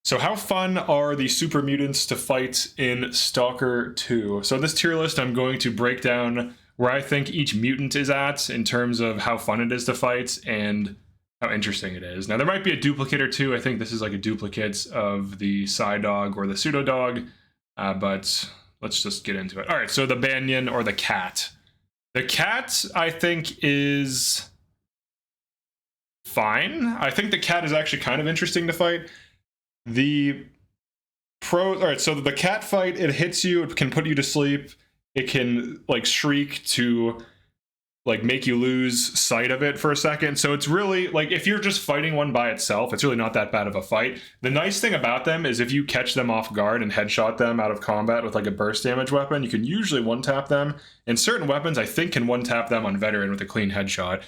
So how fun are the super mutants to fight in Stalker 2? So in this tier list, I'm going to break down where I think each mutant is at in terms of how fun it is to fight and how interesting it is. Now, there might be a duplicate or two. I think this is like a duplicate of the Psy Dog or the Pseudo Dog, but let's just get into it. All right, so the Banyan or the Cat. The Cat, I think, is fine. I think the Cat is actually kind of interesting to fight. All right, so the cat fight, it hits you, it can put you to sleep, it can like shriek to like make you lose sight of it for a second. So it's really like if you're just fighting one by itself, it's really not that bad of a fight. The nice thing about them is if you catch them off guard and headshot them out of combat with like a burst damage weapon, you can usually one-tap them. And certain weapons, I think, can one-tap them on veteran with a clean headshot.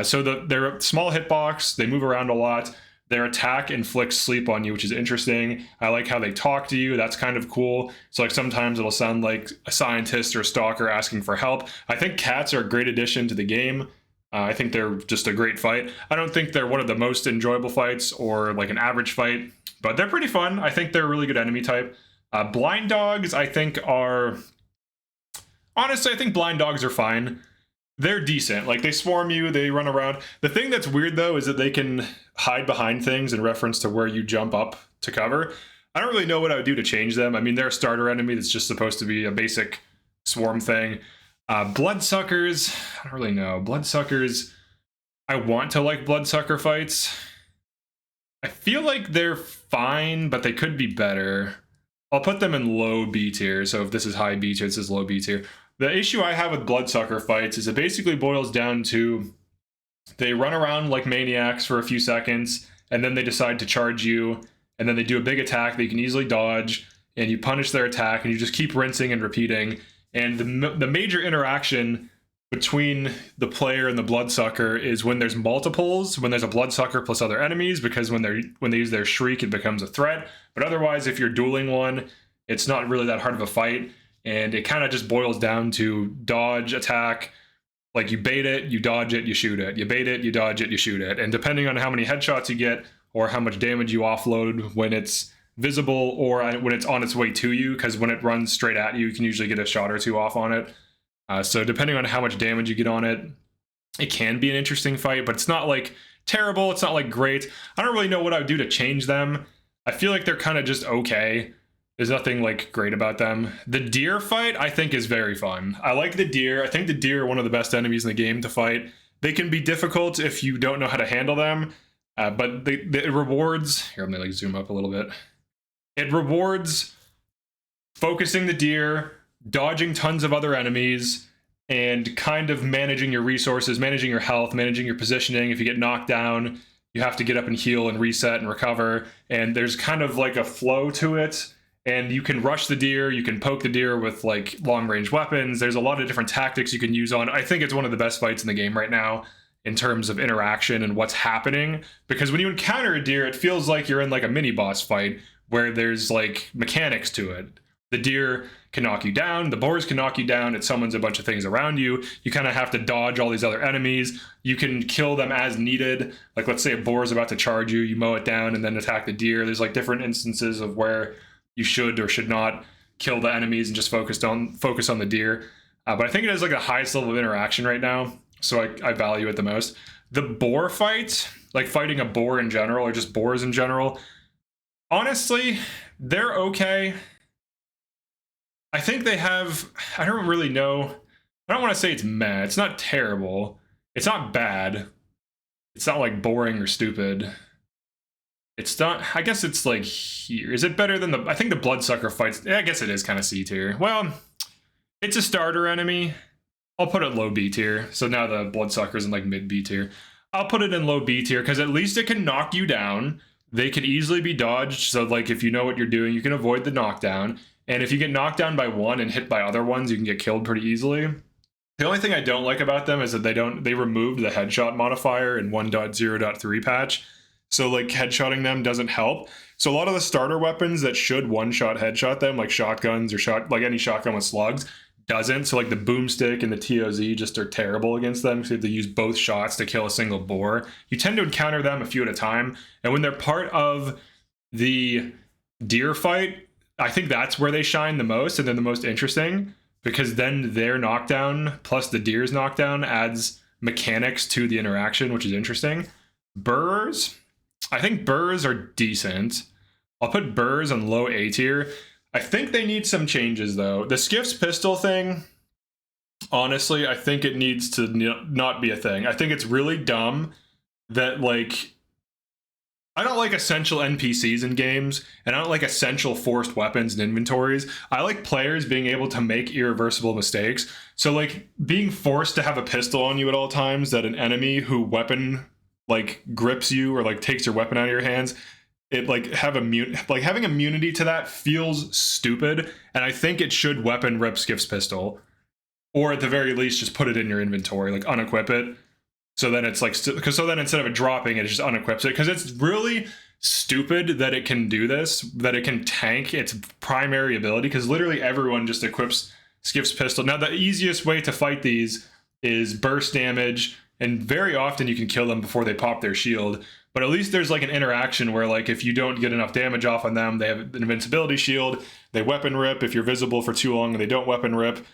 So they're a small hitbox, they move around a lot. Their attack inflicts sleep on you, which is interesting. I like how they talk to you. That's kind of cool. So like sometimes it'll sound like a scientist or a stalker asking for help. I think cats are a great addition to the game. I think they're just a great fight. I don't think they're one of the most enjoyable fights or like an average fight, but they're pretty fun. I think they're a really good enemy type. Blind dogs, I think honestly, I think blind dogs are fine. They're decent. Like, they swarm you, they run around. The thing that's weird, though, is that they can hide behind things in reference to where you jump up to cover. I don't really know what I would do to change them. I mean, they're a starter enemy that's just supposed to be a basic swarm thing. Bloodsuckers, I don't really know. Bloodsuckers, I want to like bloodsucker fights. I feel like they're fine, but they could be better. I'll put them in low B tier, so if this is high B tier, this is low B tier. The issue I have with bloodsucker fights is it basically boils down to they run around like maniacs for a few seconds, and then they decide to charge you, and then they do a big attack that you can easily dodge, and you punish their attack, and you just keep rinsing and repeating. And the major interaction between the player and the bloodsucker is when there's multiples, when there's a bloodsucker plus other enemies, because when they use their shriek, it becomes a threat. But otherwise, if you're dueling one, it's not really that hard of a fight. And it kind of just boils down to dodge, attack. Like, you bait it, you dodge it, you shoot it. You bait it, you dodge it, you shoot it. And depending on how many headshots you get or how much damage you offload when it's visible or when it's on its way to you, because when it runs straight at you, you can usually get a shot or two off on it. So depending on how much damage you get on it, it can be an interesting fight, but it's not like terrible. It's not like great. I don't really know what I would do to change them. I feel like they're kind of just okay. There's nothing like great about them. The deer fight, I think, is very fun. I like the deer. I think the deer are one of the best enemies in the game to fight. They can be difficult if you don't know how to handle them, but it rewards... Here, let me like zoom up a little bit. It rewards focusing the deer, dodging tons of other enemies, and kind of managing your resources, managing your health, managing your positioning. If you get knocked down, you have to get up and heal and reset and recover. And there's kind of like a flow to it. And you can rush the deer, you can poke the deer with like long-range weapons. There's a lot of different tactics you can use on. I think it's one of the best fights in the game right now in terms of interaction and what's happening. Because when you encounter a deer, it feels like you're in like a mini-boss fight where there's like mechanics to it. The deer can knock you down, the boars can knock you down, it summons a bunch of things around you. You kind of have to dodge all these other enemies. You can kill them as needed. Like, let's say a boar is about to charge you, you mow it down and then attack the deer. There's like different instances of where you should or should not kill the enemies and just focus on the deer. But I think it has like the highest level of interaction right now, so I value it the most. The boar fight, like fighting a boar in general or just boars in general, honestly, they're okay. I think they have, I don't really know. I don't want to say it's meh. It's not terrible. It's not bad. It's not like boring or stupid. It's not, I guess it's like here. Is it better than I think the bloodsucker fights, I guess it is kind of C tier. Well, it's a starter enemy. I'll put it low B tier. So now the bloodsucker's in like mid B tier. I'll put it in low B tier because at least it can knock you down. They can easily be dodged. So like if you know what you're doing, you can avoid the knockdown. And if you get knocked down by one and hit by other ones, you can get killed pretty easily. The only thing I don't like about them is that they removed the headshot modifier in 1.0.3 patch. So like headshotting them doesn't help. So a lot of the starter weapons that should one-shot headshot them, like shotguns or like any shotgun with slugs, doesn't. So like the boomstick and the TOZ just are terrible against them because you have to use both shots to kill a single boar. You tend to encounter them a few at a time, and when they're part of The deer fight, I think that's where they shine the most and they're the most interesting, because then their knockdown plus the deer's knockdown adds mechanics to the interaction, which is interesting. Burrs, I think burrs are decent. I'll put burrs on low A tier. I think they need some changes though. The Skiff's pistol thing, honestly, I think it needs to not be a thing. I think it's really dumb that, like, I don't like essential NPCs in games, and I don't like essential forced weapons and inventories. I like players being able to make irreversible mistakes. So, like, being forced to have a pistol on you at all times that an enemy who weapon, like, grips you or, like, takes your weapon out of your hands, it, like, having immunity to that feels stupid, and I think it should weapon rip Skiff's pistol. Or at the very least, just put it in your inventory, like, unequip it. So then it's like, so then instead of it dropping, it just unequips it. Because it's really stupid that it can do this, that it can tank its primary ability. Because literally everyone just equips Skiff's pistol. Now, the easiest way to fight these is burst damage. And very often you can kill them before they pop their shield. But at least there's like an interaction where, like, if you don't get enough damage off on them, they have an invincibility shield. They weapon rip. If you're visible for too long and they don't weapon rip,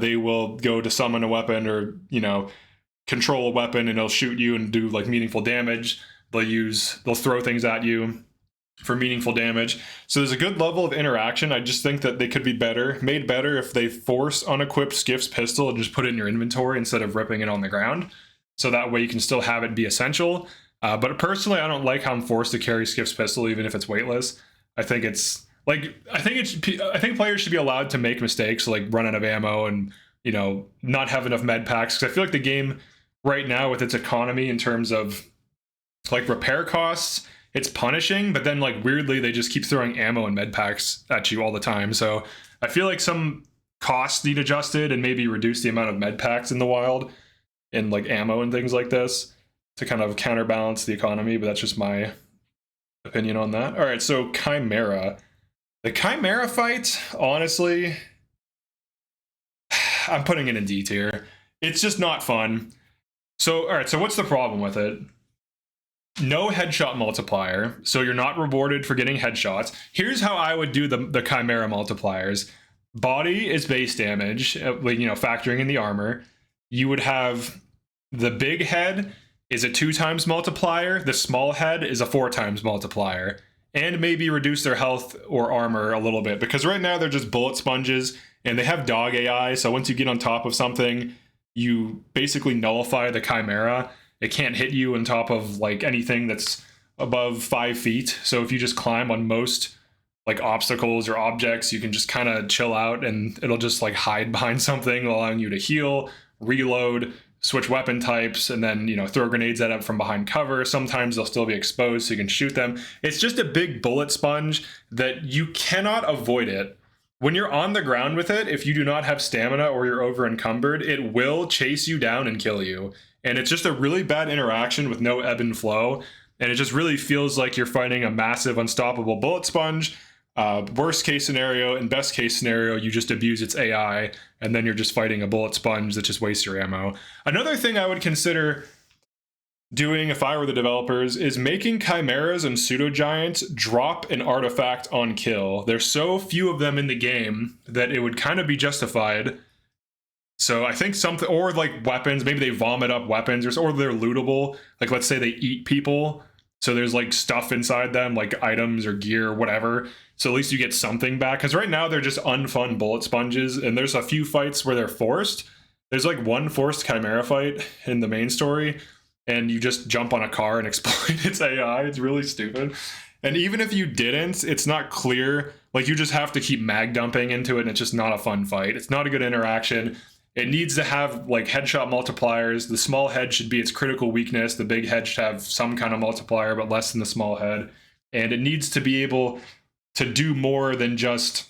they will go to summon a weapon or, you know, control a weapon and it'll shoot you and do like meaningful damage. They'll throw things at you for meaningful damage. So there's a good level of interaction. I just think that they could be made better if they force unequipped Skiff's pistol and just put it in your inventory instead of ripping it on the ground. So that way you can still have it be essential. But personally, I don't like how I'm forced to carry Skiff's pistol even if it's weightless. I think it's like, I think players should be allowed to make mistakes, like run out of ammo and, you know, not have enough med packs. Because I feel like the game right now, with its economy in terms of like repair costs, it's punishing, but then like weirdly they just keep throwing ammo and med packs at you all the time. So I feel like some costs need adjusted and maybe reduce the amount of med packs in the wild and like ammo and things like this to kind of counterbalance the economy. But that's just my opinion on that. All right, so Chimera. The Chimera fight, honestly, I'm putting it in D tier. It's just not fun. So, all right, so what's the problem with it? No headshot multiplier, so you're not rewarded for getting headshots. Here's how I would do the Chimera multipliers. Body is base damage, you know, factoring in the armor. You would have the big head is a 2x multiplier, the small head is a 4x multiplier, and maybe reduce their health or armor a little bit, because right now they're just bullet sponges, and they have dog AI, so once you get on top of something, you basically nullify the Chimera. It can't hit you on top of like anything that's above 5 feet. So if you just climb on most like obstacles or objects, you can just kind of chill out and it'll just like hide behind something, allowing you to heal, reload, switch weapon types, and then, you know, throw grenades at it from behind cover. Sometimes they'll still be exposed so you can shoot them. It's just a big bullet sponge that you cannot avoid it. When you're on the ground with it, if you do not have stamina or you're over encumbered, it will chase you down and kill you. And it's just a really bad interaction with no ebb and flow. And it just really feels like you're fighting a massive unstoppable bullet sponge. Worst case scenario and best case scenario, you just abuse its AI, and then you're just fighting a bullet sponge that just wastes your ammo. Another thing I would consider doing if I were the developers is making Chimeras and Pseudo Giants drop an artifact on kill. There's so few of them in the game that it would kind of be justified. So I think something, or like weapons, maybe they vomit up weapons, or they're lootable. Like, let's say they eat people, so there's like stuff inside them, like items or gear or whatever. So at least you get something back. Because right now they're just unfun bullet sponges, and there's a few fights where they're forced. There's like one forced Chimera fight in the main story, and you just jump on a car and exploit its AI. It's really stupid. And even if you didn't, it's not clear. Like, you just have to keep mag dumping into it, and it's just not a fun fight. It's not a good interaction. It needs to have like headshot multipliers. The small head should be its critical weakness. The big head should have some kind of multiplier, but less than the small head. And it needs to be able to do more than just,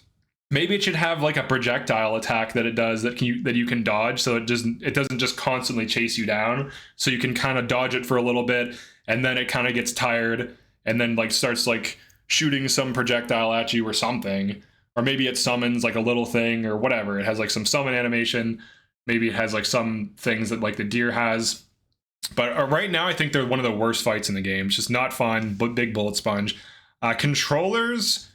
maybe it should have like a projectile attack that it does that you can dodge, so it doesn't just constantly chase you down. So you can kind of dodge it for a little bit, and then it kind of gets tired, and then like starts like shooting some projectile at you or something. Or maybe it summons like a little thing or whatever. It has like some summon animation. Maybe it has like some things that like the deer has. But right now, I think they're one of the worst fights in the game. It's just not fun, but big bullet sponge. Controllers,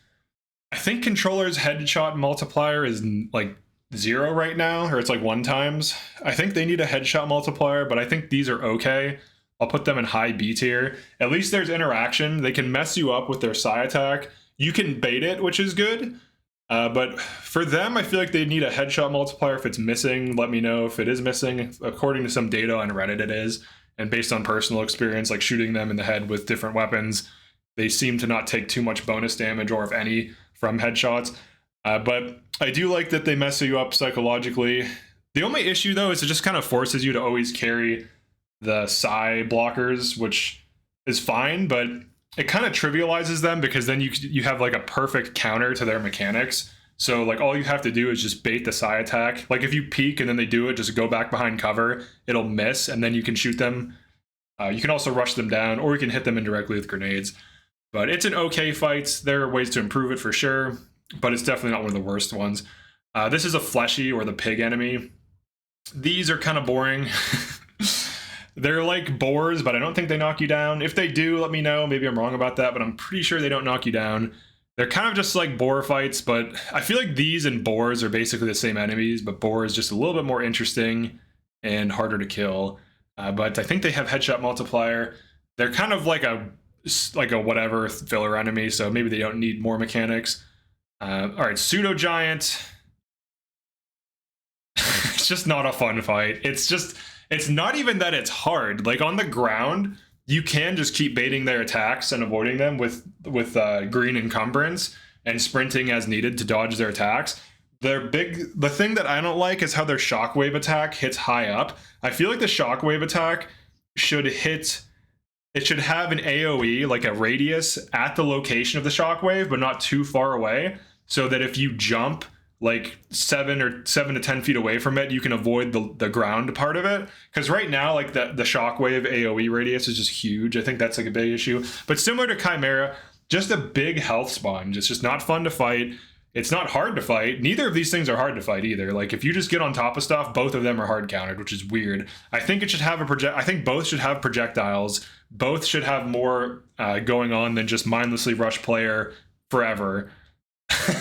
I think controllers headshot multiplier is like 0 right now, or it's like 1 times. I think they need a headshot multiplier, but I think these are okay. I'll put them in high B tier. At least there's interaction. They can mess you up with their psi attack. You can bait it, which is good. But for them, I feel like they need a headshot multiplier. If it's missing, let me know if it is missing. According to some data on Reddit, it is. And based on personal experience, like shooting them in the head with different weapons, they seem to not take too much bonus damage, or if any, from headshots. But I do like that they mess you up psychologically. The only issue, though, is it just kind of forces you to always carry the psi blockers, which is fine, but it kind of trivializes them, because then you have like a perfect counter to their mechanics. So like all you have to do is just bait the psi attack. Like if you peek and then they do it, just go back behind cover, it'll miss, and then you can shoot them. You can also rush them down, or you can hit them indirectly with grenades. But it's an okay fight. There are ways to improve it for sure, but it's definitely not one of the worst ones. This is a fleshy, or the pig enemy. These are kind of boring. They're like boars, but I don't think they knock you down. If they do, let me know. Maybe I'm wrong about that, but I'm pretty sure they don't knock you down. They're kind of just like boar fights, but I feel like these and boars are basically the same enemies, but boar is just a little bit more interesting and harder to kill. But I think they have headshot multiplier. They're kind of like a whatever filler enemy, so maybe they don't need more mechanics. All right, Pseudo Giant. It's just not a fun fight. It's not even that it's hard. Like on the ground, you can just keep baiting their attacks and avoiding them with green encumbrance and sprinting as needed to dodge their attacks. The thing that I don't like is how their shockwave attack hits high up. I feel like the shockwave attack should hit. It should have an AoE, like a radius at the location of the shockwave, but not too far away, so that if you jump like 7 to 10 feet away from it, you can avoid the ground part of it. Because right now, like the shockwave AoE radius is just huge. I think that's like a big issue. But similar to Chimera, just a big health sponge. It's just not fun to fight. It's not hard to fight. Neither of these things are hard to fight either. Like if you just get on top of stuff, both of them are hard countered, which is weird. I think it should have I think both should have projectiles. Both should have more going on than just mindlessly rush player forever.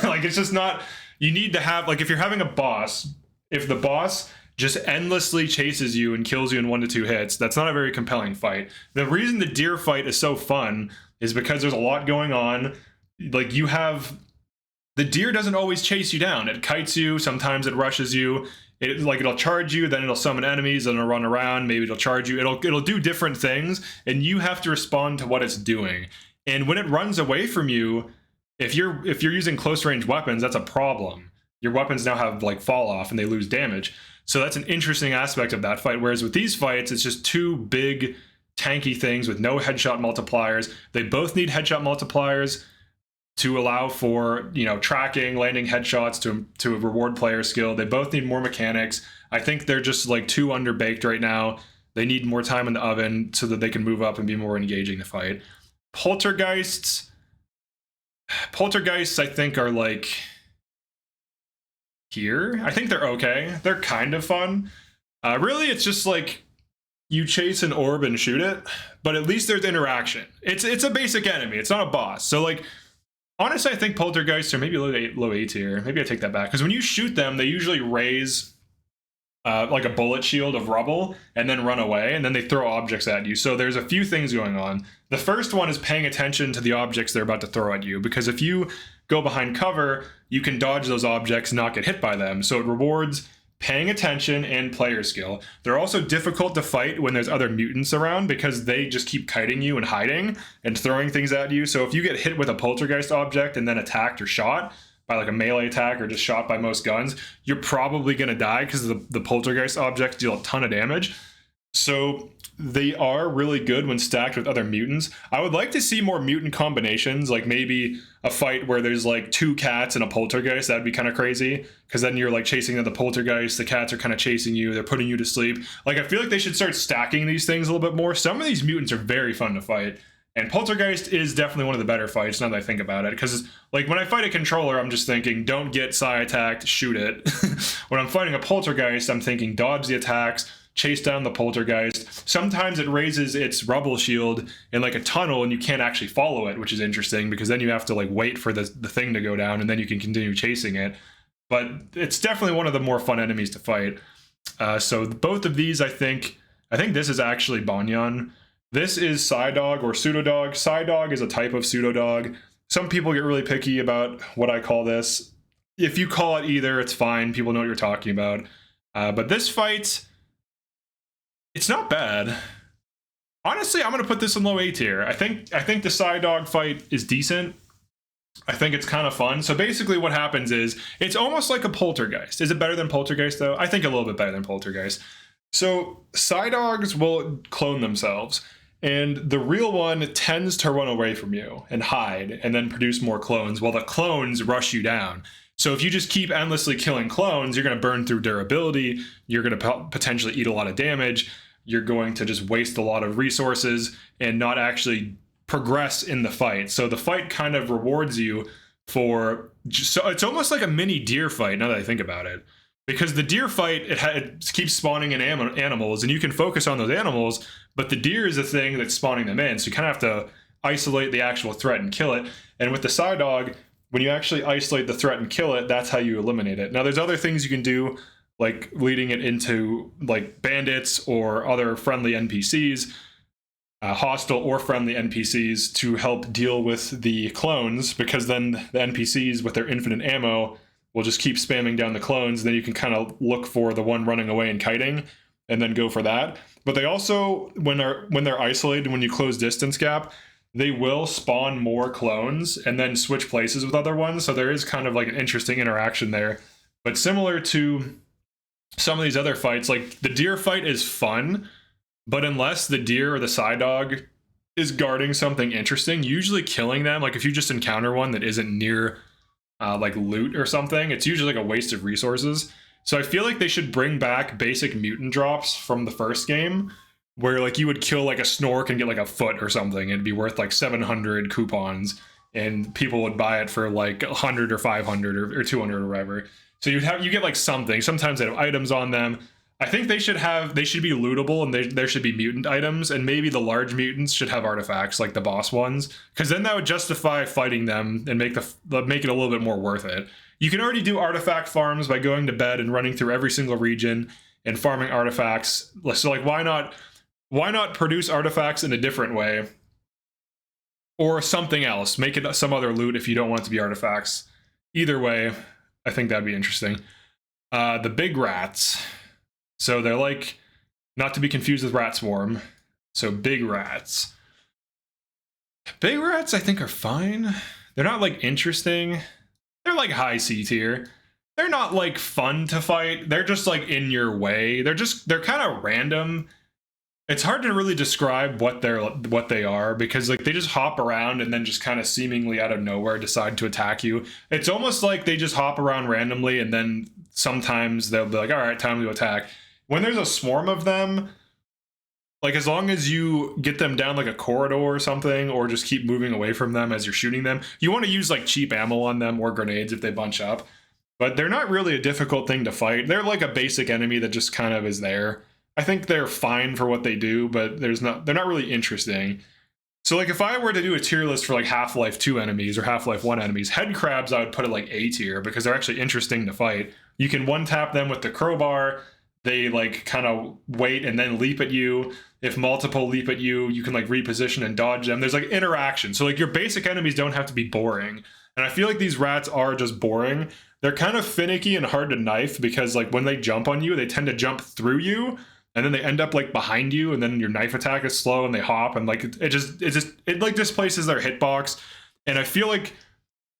Like it's just not. You need to have, like, if you're having a boss, if the boss just endlessly chases you and kills you in 1 to 2 hits, that's not a very compelling fight. The reason the deer fight is so fun is because there's a lot going on. Like the deer doesn't always chase you down. It kites you, sometimes it rushes you. It'll charge you, then it'll summon enemies, then it'll run around, maybe it'll charge you. It'll do different things, and you have to respond to what it's doing. And when it runs away from you, if you're using close range weapons, that's a problem. Your weapons now have like fall off and they lose damage. So that's an interesting aspect of that fight. Whereas with these fights, it's just 2 big tanky things with no headshot multipliers. They both need headshot multipliers to allow for, tracking, landing headshots to reward player skill. They both need more mechanics. I think they're just like too underbaked right now. They need more time in the oven so that they can move up and be more engaging to fight. Poltergeists, I think, are like here. I think they're okay. They're kind of fun. Really, it's just like you chase an orb and shoot it, but at least there's interaction. It's a basic enemy. It's not a boss. So like, honestly, I think Poltergeists are maybe low A tier. Maybe I take that back, because when you shoot them, they usually raise like a bullet shield of rubble and then run away, and then they throw objects at you. So there's a few things going on. The first one is paying attention to the objects they're about to throw at you, because if you go behind cover, you can dodge those objects and not get hit by them. So it rewards paying attention and player skill. They're also difficult to fight when there's other mutants around, because they just keep kiting you and hiding and throwing things at you. So if you get hit with a poltergeist object and then attacked or shot by like a melee attack, or just shot by most guns, you're probably going to die, because the poltergeist objects deal a ton of damage. So they are really good when stacked with other mutants. I would like to see more mutant combinations, like maybe a fight where there's like 2 cats and a poltergeist. That'd be kind of crazy, because then you're like chasing the poltergeist, the cats are kind of chasing you, they're putting you to sleep. Like I feel like they should start stacking these things a little bit more. Some of these mutants are very fun to fight. And Poltergeist is definitely one of the better fights now that I think about it. Because, like, when I fight a controller, I'm just thinking, don't get psi attacked, shoot it. When I'm fighting a Poltergeist, I'm thinking, dodge the attacks, chase down the Poltergeist. Sometimes it raises its rubble shield in like a tunnel and you can't actually follow it, which is interesting because then you have to like wait for the thing to go down and then you can continue chasing it. But it's definitely one of the more fun enemies to fight. So both of these, I think this is actually Banyan. This is Psydog or Pseudodog. Psydog is a type of Pseudodog. Some people get really picky about what I call this. If you call it either, it's fine. People know what you're talking about. But this fight, it's not bad. Honestly, I'm going to put this in low A tier. I think the Psydog fight is decent. I think it's kind of fun. So basically what happens is, it's almost like a Poltergeist. Is it better than Poltergeist though? I think a little bit better than Poltergeist. So Psydogs will clone themselves. And the real one tends to run away from you and hide and then produce more clones while the clones rush you down. So if you just keep endlessly killing clones, you're going to burn through durability. You're going to potentially eat a lot of damage. You're going to just waste a lot of resources and not actually progress in the fight. So the fight kind of rewards you for, so it's almost like a mini deer fight now that I think about it. Because the deer fight, it keeps spawning in animals, and you can focus on those animals, but the deer is the thing that's spawning them in, so you kind of have to isolate the actual threat and kill it. And with the Psydog, when you actually isolate the threat and kill it, that's how you eliminate it. Now, there's other things you can do, like leading it into like bandits or other friendly NPCs, hostile or friendly NPCs, to help deal with the clones, because then the NPCs with their infinite ammo will just keep spamming down the clones. Then you can kind of look for the one running away and kiting and then go for that. But they also, when they're isolated, when you close distance gap, they will spawn more clones and then switch places with other ones. So there is kind of like an interesting interaction there. But similar to some of these other fights, like the deer fight is fun, but unless the deer or the Psydog is guarding something interesting, usually killing them, like if you just encounter one that isn't near like loot or something, it's usually like a waste of resources. So I feel like they should bring back basic mutant drops from the first game, where like you would kill like a Snork and get like a foot or something. It'd be worth like 700 coupons, and people would buy it for like 100 or 500 or 200 or whatever. So you get like something. Sometimes they have items on them. I think they should be lootable, and there should be mutant items, and maybe the large mutants should have artifacts like the boss ones, because then that would justify fighting them and make it a little bit more worth it. You can already do artifact farms by going to bed and running through every single region and farming artifacts. So like, why not produce artifacts in a different way, or something else? Make it some other loot if you don't want it to be artifacts. Either way, I think that'd be interesting. The big rats. So they're like, not to be confused with Rat Swarm. So big rats. Big rats, I think, are fine. They're not like interesting. They're like high C tier. They're not like fun to fight. They're just like in your way. They're kind of random. It's hard to really describe what they are, because like they just hop around and then just kind of seemingly out of nowhere decide to attack you. It's almost like they just hop around randomly, and then sometimes they'll be like, all right, time to attack. When there's a swarm of them, like as long as you get them down like a corridor or something, or just keep moving away from them as you're shooting them, you want to use like cheap ammo on them or grenades if they bunch up. But they're not really a difficult thing to fight. They're like a basic enemy that just kind of is there. I think they're fine for what they do, but they're not really interesting. So like if I were to do a tier list for like Half-Life 2 enemies or Half-Life 1 enemies, head crabs I would put it like A tier, because they're actually interesting to fight. You can one-tap them with the crowbar. They like kind of wait and then leap at you. If multiple leap at you, you can like reposition and dodge them. There's like interaction. So like your basic enemies don't have to be boring. And I feel like these rats are just boring. They're kind of finicky and hard to knife, because like when they jump on you, they tend to jump through you, and then they end up like behind you, and then your knife attack is slow and they hop, and like it like displaces their hitbox. And I feel like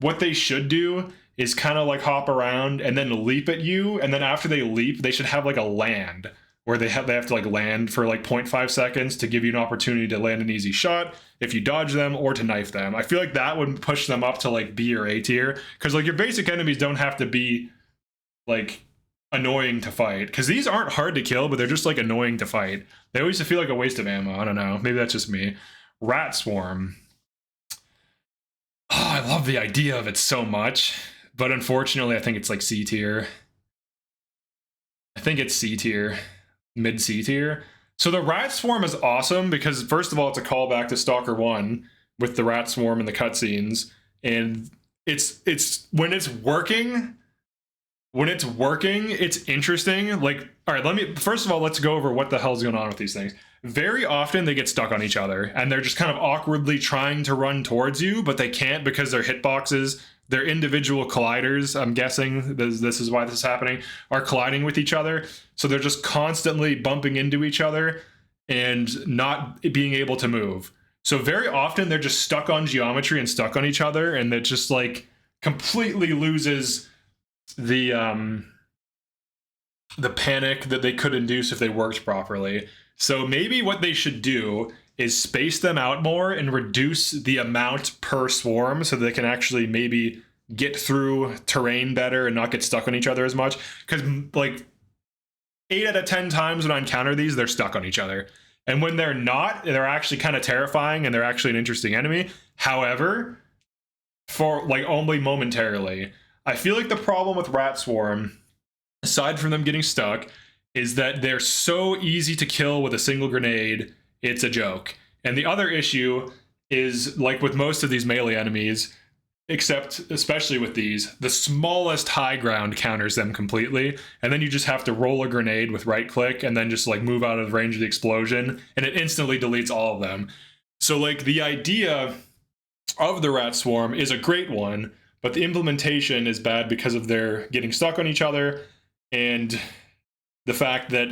what they should do is kind of like hop around and then leap at you, and then after they leap, they should have like a land where they have to like land for like 0.5 seconds to give you an opportunity to land an easy shot if you dodge them, or to knife them. I feel like that would push them up to like B or A tier, because like your basic enemies don't have to be like annoying to fight, because these aren't hard to kill, but they're just like annoying to fight. They always feel like a waste of ammo. I don't know, maybe that's just me. Rat Swarm. Oh, I love the idea of it so much, but unfortunately I think it's like C tier. I think it's C tier. mid C tier. So the rat swarm is awesome because first of all, it's a callback to Stalker 1 with the rat swarm and the cutscenes, and it's when it's working, it's interesting. Like, all right, first of all, let's go over what the hell's going on with these things. Very often they get stuck on each other and they're just kind of awkwardly trying to run towards you, but they can't because their hitboxes, their individual colliders, I'm guessing this is why this is happening, are colliding with each other. So they're just constantly bumping into each other and not being able to move. So very often they're just stuck on geometry and stuck on each other, and that just like completely loses the panic that they could induce if they worked properly. So maybe what they should do is space them out more and reduce the amount per swarm so they can actually maybe get through terrain better and not get stuck on each other as much. Because like 8 out of 10 times when I encounter these, they're stuck on each other. And when they're not, they're actually kind of terrifying and they're actually an interesting enemy. However, for like only momentarily, I feel like the problem with Rat Swarm, aside from them getting stuck, is that they're so easy to kill with a single grenade, it's a joke. And the other issue is, like with most of these melee enemies, except especially with these, the smallest high ground counters them completely, and then you just have to roll a grenade with right click and then just like move out of the range of the explosion, and it instantly deletes all of them. So like the idea of the Rat Swarm is a great one, but the implementation is bad because of their getting stuck on each other and the fact that,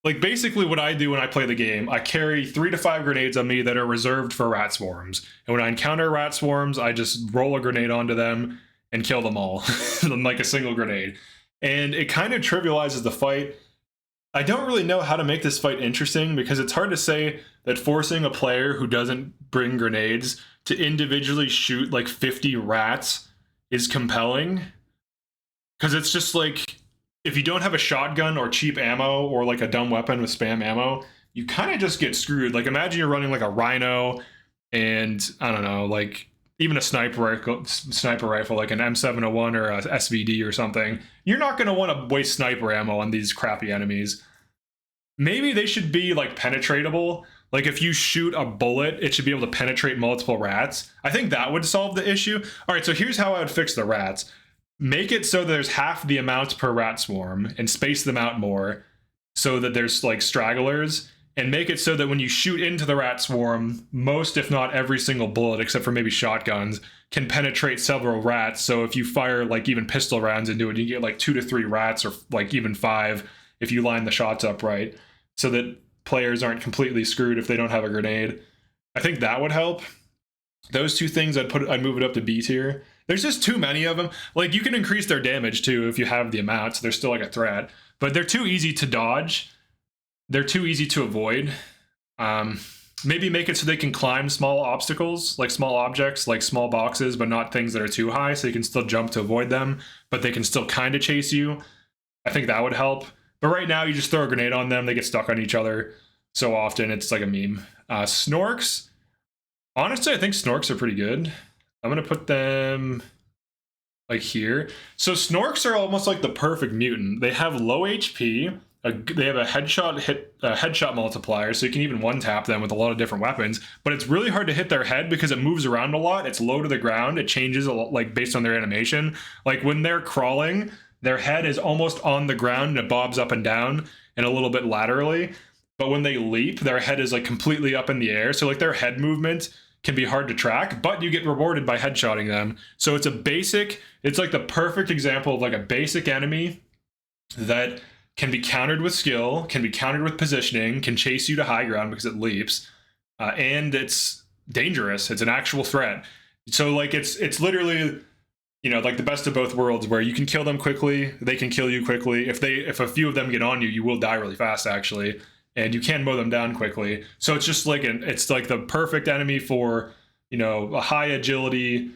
like, basically what I do when I play the game, I carry 3 to 5 grenades on me that are reserved for rat swarms. And when I encounter rat swarms, I just roll a grenade onto them and kill them all, like a single grenade. And it kind of trivializes the fight. I don't really know how to make this fight interesting because it's hard to say that forcing a player who doesn't bring grenades to individually shoot like 50 rats is compelling. Because it's just like, if you don't have a shotgun or cheap ammo or like a dumb weapon with spam ammo, you kind of just get screwed. Like imagine you're running like a rhino and I don't know, like even a sniper rifle like an M701 or a SVD or something. You're not going to want to waste sniper ammo on these crappy enemies. Maybe they should be like penetratable. Like if you shoot a bullet, it should be able to penetrate multiple rats. I think that would solve the issue. All right, so here's how I would fix the rats. Make it so there's half the amount per rat swarm and space them out more so that there's like stragglers, and make it so that when you shoot into the rat swarm, most if not every single bullet except for maybe shotguns can penetrate several rats. So if you fire like even pistol rounds into it, you get like 2 to 3 rats or like even 5 if you line the shots up right, so that players aren't completely screwed if they don't have a grenade. I think that would help. Those two things I'd move it up to B tier. There's just too many of them. Like, you can increase their damage, too, if you have the amount, so they're still like a threat. But they're too easy to dodge. They're too easy to avoid. Maybe make it so they can climb small obstacles, like small objects, like small boxes, but not things that are too high, so you can still jump to avoid them, but they can still kind of chase you. I think that would help. But right now, you just throw a grenade on them, they get stuck on each other so often, it's like a meme. Snorks. Honestly, I think Snorks are pretty good. I'm going to put them like here. So Snorks are almost like the perfect mutant. They have low HP. They have a headshot multiplier, so you can even one-tap them with a lot of different weapons. But it's really hard to hit their head because it moves around a lot. It's low to the ground. It changes a lot, like based on their animation. Like when they're crawling, their head is almost on the ground and it bobs up and down and a little bit laterally. But when they leap, their head is like completely up in the air. So like their head movement can be hard to track, but you get rewarded by headshotting them. So it's it's like the perfect example of like a basic enemy that can be countered with skill, can be countered with positioning, can chase you to high ground because it leaps, and it's dangerous. It's an actual threat. So like it's literally, you know, like the best of both worlds where you can kill them quickly, they can kill you quickly. If a few of them get on you, you will die really fast actually. And you can mow them down quickly. So it's just like it's like the perfect enemy for, you know, a high agility,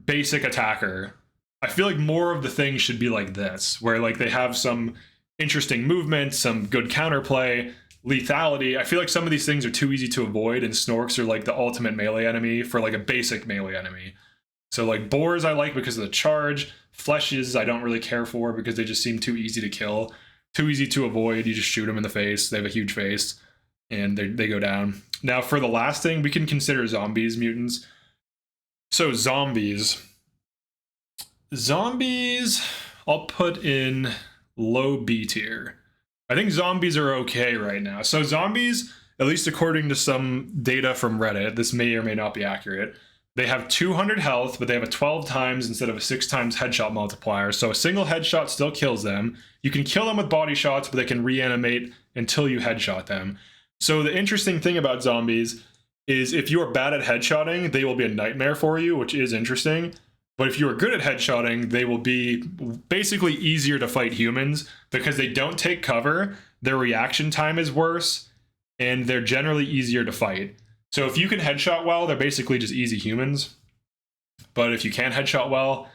basic attacker. I feel like more of the things should be like this, where like they have some interesting movement, some good counterplay, lethality. I feel like some of these things are too easy to avoid, and Snorks are like the ultimate melee enemy for like a basic melee enemy. So like boars I like because of the charge. Fleshes I don't really care for because they just seem too easy to kill. too easy to avoid. You just shoot them in the face. They have a huge face, and they go down. Now, for the last thing, we can consider zombies mutants. So zombies, I'll put in low B tier. I think zombies are okay right now. So zombies, at least according to some data from Reddit, this may or may not be accurate, they have 200 health, but they have a 12 times instead of a 6 times headshot multiplier. So a single headshot still kills them. You can kill them with body shots, but they can reanimate until you headshot them. So the interesting thing about zombies is if you are bad at headshotting, they will be a nightmare for you, which is interesting. But if you are good at headshotting, they will be basically easier to fight humans because they don't take cover, their reaction time is worse, and they're generally easier to fight. So if you can headshot well, they're basically just easy humans. But if you can't headshot well,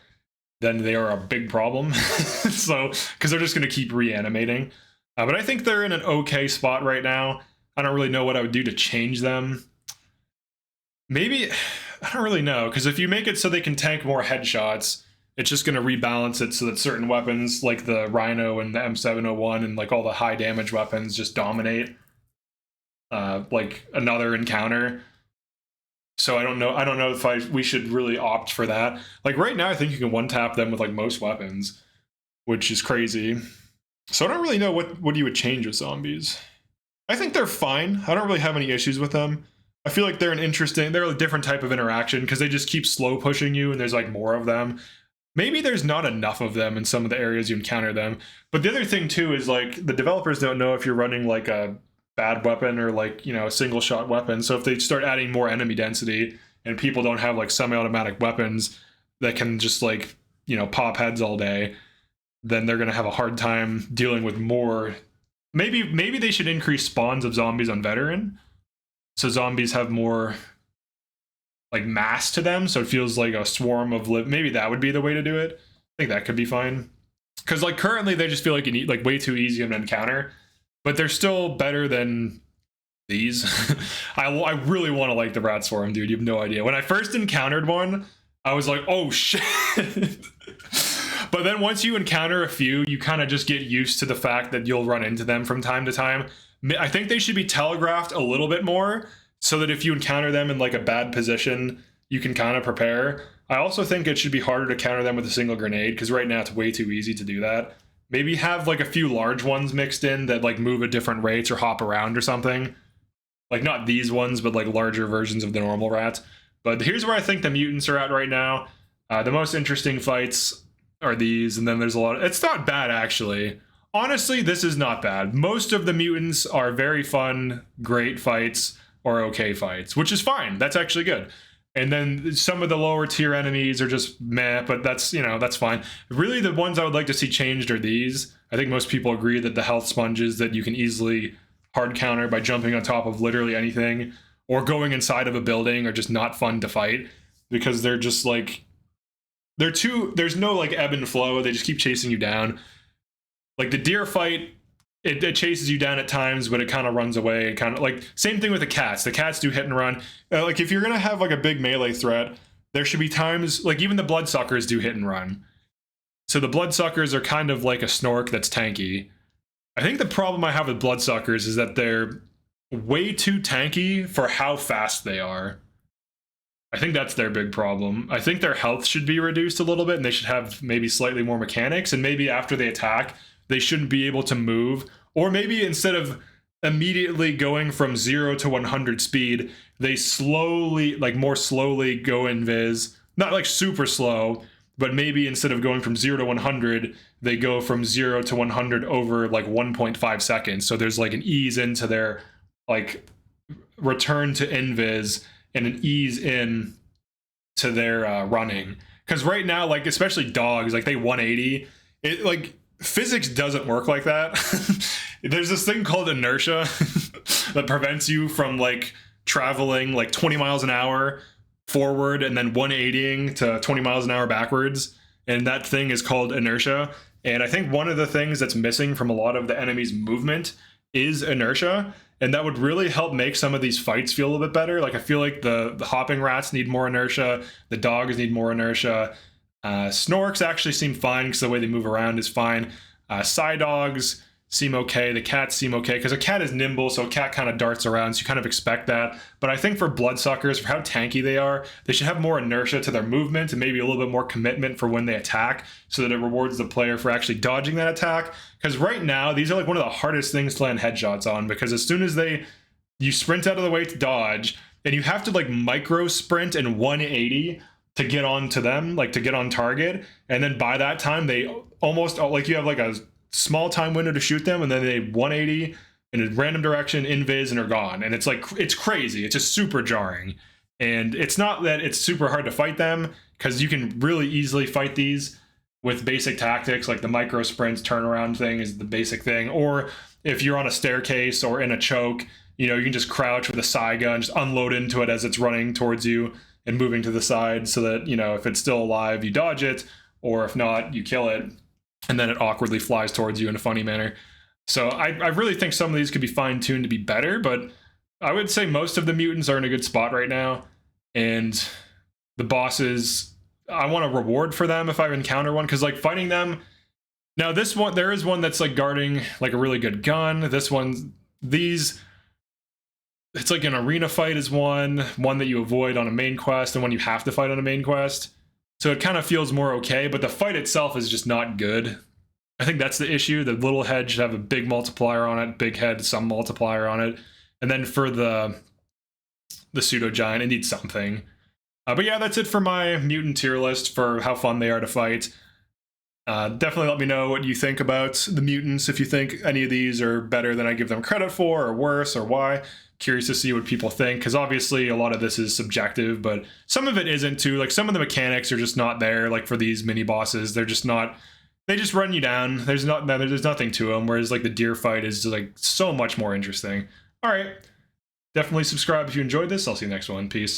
then they are a big problem. So, because they're just going to keep reanimating. But I think they're in an okay spot right now. I don't really know what I would do to change them. Maybe, I don't really know, because if you make it so they can tank more headshots, it's just going to rebalance it so that certain weapons like the Rhino and the M701 and like all the high damage weapons just dominate like another encounter. So I don't know if we should really opt for that. Like right now, I think you can one-tap them with like most weapons, which is crazy. So I don't really know what you would change with zombies. I think they're fine. I don't really have any issues with them. I feel like they're a different type of interaction because they just keep slow pushing you and there's like more of them. Maybe there's not enough of them in some of the areas you encounter them. But the other thing too is like the developers don't know if you're running like a bad weapon or like, you know, a single shot weapon. So if they start adding more enemy density and people don't have like semi-automatic weapons that can just like, you know, pop heads all day, then they're going to have a hard time dealing with more. Maybe they should increase spawns of zombies on veteran. So zombies have more like mass to them. So it feels like a swarm of maybe that would be the way to do it. I think that could be fine. Cause like currently they just feel like you need like way too easy of an encounter. But they're still better than these. I really want to like the rat swarm, dude. You have no idea. When I first encountered one, I was like, oh shit. But then once you encounter a few, you kind of just get used to the fact that you'll run into them from time to time. I think they should be telegraphed a little bit more so that if you encounter them in like a bad position, you can kind of prepare. I also think it should be harder to counter them with a single grenade because right now it's way too easy to do that. Maybe have like a few large ones mixed in that like move at different rates or hop around or something. Like not these ones, but like larger versions of the normal rat. But here's where I think the mutants are at right now. The most interesting fights are these, and then there's a lot. It's not bad actually. Honestly, this is not bad. Most of the mutants are very fun, great fights, or okay fights, which is fine. That's actually good. And then some of the lower tier enemies are just meh, but that's, you know, that's fine. Really, the ones I would like to see changed are these. I think most people agree that the health sponges that you can easily hard counter by jumping on top of literally anything or going inside of a building are just not fun to fight because they're just like, there's no like ebb and flow. They just keep chasing you down. Like the deer fight, it chases you down at times, but it kind of runs away. Kind of like same thing with the cats. The cats do hit and run. Like if you're gonna have like a big melee threat, there should be times like even the bloodsuckers do hit and run. So the bloodsuckers are kind of like a Snork that's tanky. I think the problem I have with bloodsuckers is that they're way too tanky for how fast they are. I think that's their big problem. I think their health should be reduced a little bit, and they should have maybe slightly more mechanics, and maybe after they attack, they shouldn't be able to move. Or maybe instead of immediately going from 0 to 100 speed, they slowly, like more slowly go invis. Not like super slow, but maybe instead of going from 0 to 100, they go from 0 to 100 over like 1.5 seconds. So there's like an ease into their like return to invis and an ease in to their running. Because right now, like especially dogs, like they 180, it like physics doesn't work like that. There's this thing called inertia that prevents you from like traveling like 20 miles an hour forward and then 180ing to 20 miles an hour backwards. And that thing is called inertia. And I think one of the things that's missing from a lot of the enemy's movement is inertia. And that would really help make some of these fights feel a little bit better. Like I feel like the hopping rats need more inertia. The dogs need more inertia. Snorks actually seem fine because the way they move around is fine. Psy dogs seem okay. The cats seem okay because a cat is nimble, so a cat kind of darts around, so you kind of expect that. But I think for bloodsuckers, for how tanky they are, they should have more inertia to their movement and maybe a little bit more commitment for when they attack, so that it rewards the player for actually dodging that attack. Because right now, these are like one of the hardest things to land headshots on, because as soon as you sprint out of the way to dodge, and you have to like micro sprint in 180 to get on to them, like to get on target, and then by that time they almost, like, you have like a small time window to shoot them, and then they 180 in a random direction, invis, and are gone. And it's like, it's crazy. It's just super jarring. And it's not that it's super hard to fight them, because you can really easily fight these with basic tactics, like the micro sprints turnaround thing is the basic thing. Or if you're on a staircase or in a choke, you know, you can just crouch with a psi gun, just unload into it as it's running towards you and moving to the side, so that, you know, if it's still alive, you dodge it, or if not, you kill it, and then it awkwardly flies towards you in a funny manner. So I really think some of these could be fine-tuned to be better, but I would say most of the mutants are in a good spot right now. And the bosses, I want a reward for them if I encounter one, because like fighting them, now this one, there is one that's like guarding like a really good gun. This one, it's like an arena fight is one that you avoid on a main quest, and one you have to fight on a main quest. So it kind of feels more okay, but the fight itself is just not good. I think that's the issue. The little head should have a big multiplier on it, big head, some multiplier on it. And then for the Pseudo Giant, it needs something. But yeah, that's it for my mutant tier list for how fun they are to fight. Definitely let me know what you think about the mutants, if you think any of these are better than I give them credit for, or worse, or why. Curious to see what people think, because obviously a lot of this is subjective, but some of it isn't too. Like, some of the mechanics are just not there. Like for these mini bosses, they're just not, they just run you down. There's nothing to them, whereas like the deer fight is just like so much more interesting. All right, definitely subscribe if you enjoyed this. I'll see you next one. Peace.